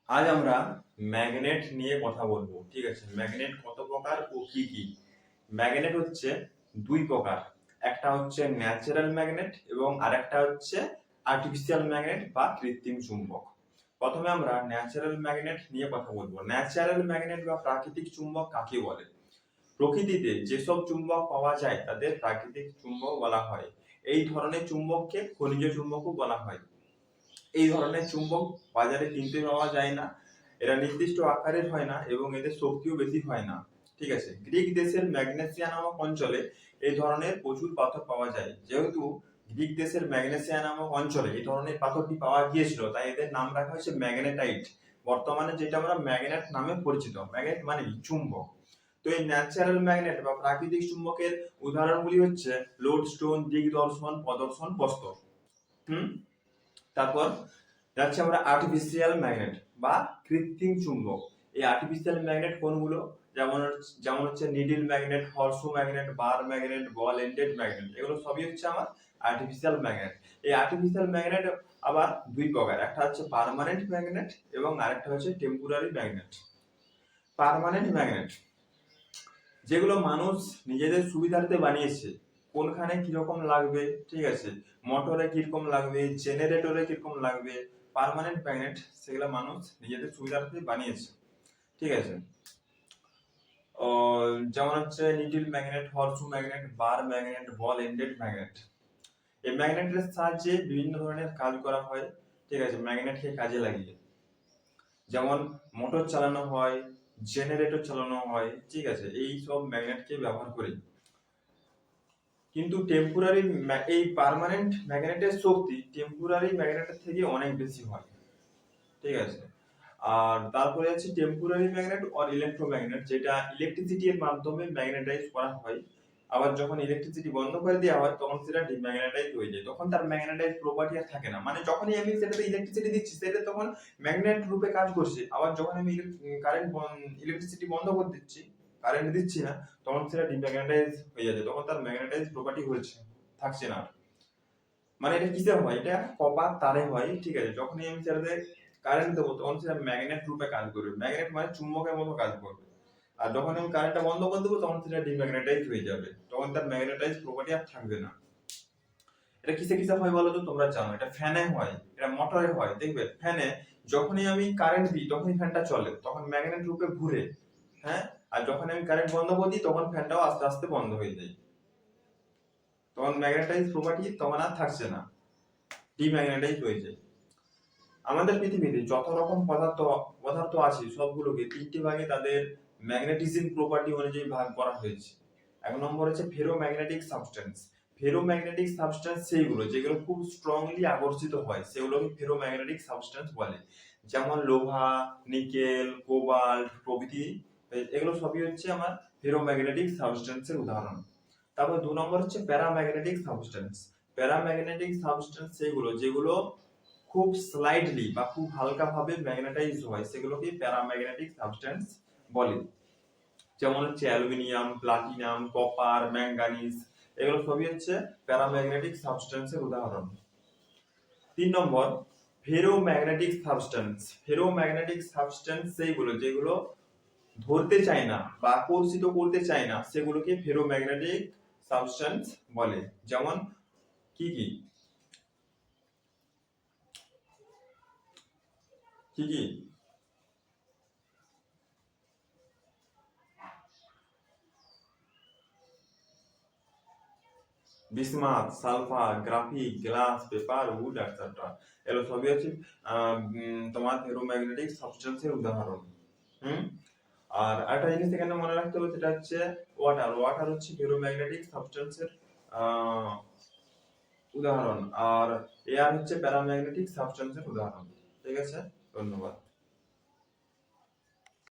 আজ আমরা ম্যাগনেট নিয়ে কথা বলবো। ঠিক আছে, ম্যাগনেট কত প্রকার ও কি কি। ম্যাগনেট হচ্ছে দুই প্রকার, একটা হচ্ছে ন্যাচারাল ম্যাগনেট এবং আরেকটা হচ্ছে আর্টিফিশিয়াল ম্যাগনেট বা কৃত্রিম চুম্বক। প্রথমে আমরা ন্যাচারাল ম্যাগনেট নিয়ে কথা বলবো। ন্যাচারাল ম্যাগনেট বা প্রাকৃতিক চুম্বক কাকে বলে? প্রকৃতিতে যেসব চুম্বক পাওয়া যায় তাদের প্রাকৃতিক চুম্বক বলা হয়। এই ধরনের চুম্বককে খনিজ চুম্বকও বলা হয়। এই ধরনের চুম্বক বাজারে কিনতে পাওয়া যায় না, এরা নির্দিষ্ট আকারের হয় না এবং এদের শক্তিও বেশি হয় না। ঠিক আছে, গ্রিক দেশের ম্যাগনেসিয়া নামক অঞ্চলে এই ধরনের প্রচুর পাথর পাওয়া যায়। যেহেতু গ্রিক দেশের ম্যাগনেসিয়া নামক অঞ্চলে এই ধরনের পাথরটি পাওয়া গিয়েছিল, তাই এদের নাম রাখা হয়েছে ম্যাগনেটাইট। বর্তমানে যেটা আমরা ম্যাগনেট নামে পরিচিত। ম্যাগনেট মানে চুম্বক। তো এই ন্যাচারাল ম্যাগনেট বা প্রাকৃতিক চুম্বকের উদাহরণগুলি হচ্ছে লোডস্টোন, দিগদর্শন, প্রদর্শন, প্রস্তর। তারপর যাচ্ছে আমরা আর্টিফিশিয়াল ম্যাগনেট বা কৃত্রিম চুম্বক। এই আর্টিফিশিয়াল ম্যাগনেট কোনগুলো? যেমন হচ্ছে needle magnet, horseshoe magnet, bar magnet, ball ended magnet, এগুলো সবই হচ্ছে আমার আর্টিফিশিয়াল ম্যাগনেট। এই আর্টিফিশিয়াল ম্যাগনেট আবার দুই প্রকার, একটা হচ্ছে পার্মানেন্ট ম্যাগনেট এবং আরেকটা হচ্ছে টেম্পোরারি ম্যাগনেট। পার্মানেন্ট ম্যাগনেট যেগুলো মানুষ নিজেদের সুবিধার্থে বানিয়েছে, কোনখানে কিরকম লাগবে, ঠিক আছে, মোটরে কিরকম লাগবে, জেনারেটরে কিরকম লাগবে, পার্মানেন্ট ম্যাগনেট সেগুলো মানুষ নিজেদের সুবিধার্থে বানিয়েছে। ঠিক আছে, যেমন হচ্ছে needle magnet, horseshoe magnet, bar magnet, ball ended magnet. এই ম্যাগনেটের সাহায্যে বিভিন্ন ধরনের কাজ করা হয়। ঠিক আছে, ম্যাগনেটকে কাজে লাগিয়ে যেমন মোটর চালানো হয়, জেনারেটর চালানো হয়। ঠিক আছে, এই সব ম্যাগনেটকে ব্যবহার করি। কিন্তু টেম্পোরারি এই পার্মানেন্ট ম্যাগনেটের শক্তি টেম্পোরারি ম্যাগনেটের থেকে অনেক বেশি হয়। ঠিক আছে, আর তারপরে আছে টেম্পোরারি ম্যাগনেট আর ইলেকট্রোম্যাগনেট, যেটা ইলেকট্রিসিটি এর মাধ্যমে ম্যাগনেটাইজ করা হয়। আবার যখন ইলেকট্রিসিটি বন্ধ করে দেওয়া হয় তখন সেটা ডিম্যাগনেটাইজ হয়ে যায়, তখন তার ম্যাগনেটাইজ প্রপার্টি আর থাকে না। মানে যখনই আমি সেটাতে ইলেকট্রিসিটি দিচ্ছি সেটা তখন ম্যাগনেট রূপে কাজ করছে, আবার যখন আমি কারেন্ট ইলেকট্রিসিটি বন্ধ করে দিচ্ছি, কারেন্ট দিচ্ছি না, তখন সেটা ডিম্যাগনেটাইজ হয়ে যাচ্ছে, তখন তার ম্যাগনেটাইজ প্রপার্টি হচ্ছে থাকছে না। মানে এটা কিসে হয়? এটা কপার তারে হয়। ঠিক আছে, যখনই আমি সেটাতে কারেন্ট দেবো তখন সেটা ম্যাগনেট রূপে কাজ করবে। ম্যাগনেট মানে চুম্বকের মতো কাজ করবে। আর যখন আমি কারেন্টটা বন্ধ করে দেবো তখন সেটা ডিম্যাগনেটাইজ হয়ে যাবে, তখন তার ম্যাগনেটাইজ প্রপার্টি আর থাকবে না। এটা কিসে কিসে হয় বলো তো? তোমরা জানো এটা ফ্যানে হয়, এটা মোটরে হয়। দেখবে ফ্যানে যখনই আমি কারেন্ট দিই তখনই ফ্যানটা চলে, তখন ম্যাগনেট রূপে ঘুরে। হ্যাঁ, আর যখন আমি কারেন্ট বন্ধ করে দিই তখন ফ্যানটাও আস্তে আস্তে বন্ধ হয়ে যায়, তখন ম্যাগনেটাইজ প্রপার্টি তখন আর থাকছে না, ডিম্যাগনেটাইজ হয়ে যায়। আমাদের পৃথিবীতে যত রকম পদার্থ আছে সবগুলোকে তিনটি ভাগে তাদের ম্যাগনেটিজম প্রপার্টি অনুযায়ী ভাগ করা হয়েছে। এক নম্বর হচ্ছে ফেরোম্যাগনেটিক সাবস্টেন্স। ফেরোম্যাগনেটিক সাবস্টেন্স সেইগুলো যেগুলো খুব স্ট্রংলি আকর্ষিত হয়, সেগুলোকে ফেরোম্যাগনেটিক সাবস্টেন্স বলে। যেমন লোহা, নিকেল, কোবাল্ট প্রভৃতি, এগুলো সবই হচ্ছে আমার ফেরোম্যাগনেটিক সাবস্টেন্সের উদাহরণ। তারপর দু নম্বর হচ্ছে প্যারাম্যাগনেটিক সাবস্টেন্স। প্যারাম্যাগনেটিক সাবস্টেন্স সেগুলো যেগুলো খুব স্লাইডলি বা খুব হালকা ভাবে ম্যাগনেটাইজ হয়, সেগুলোকে প্যারাম্যাগনেটিক সাবস্টেন্স বলে। যেমন হচ্ছে অ্যালুমিনিয়াম, প্লাটিনাম, কপার, ম্যাঙ্গানিজ, এগুলো সবই হচ্ছে প্যারাম্যাগনেটিক সাবস্টেন্সের উদাহরণ। 3 নম্বর ফেরোম্যাগনেটিক সাবস্টেন্স। ফেরোম্যাগনেটিক সাবস্টেন্স সেইগুলো যেগুলো ধরতে চায় না বা আকর্ষিত করতে চায় না, সেগুলোকে ফেরোম্যাগনেটিক সাবস্টেন্স বলে। যেমন কি কি কি কি bismuth, sulphur, graphic, glass, paper, wood etcetera, এগুলো সবই হচ্ছে তোমার ফেরোম্যাগনেটিক সাবস্টেন্সের উদাহরণ। হুম, আর একটা জিনিস এখানে মনে রাখতে হবে, সেটা হচ্ছে ওয়াটার। ওয়াটার হচ্ছে ফেরোম্যাগনেটিক সাবস্টেন্সের উদাহরণ, আর এয়ার হচ্ছে প্যারাম্যাগনেটিক সাবস্টেন্সের উদাহরণ। ঠিক আছে, ধন্যবাদ।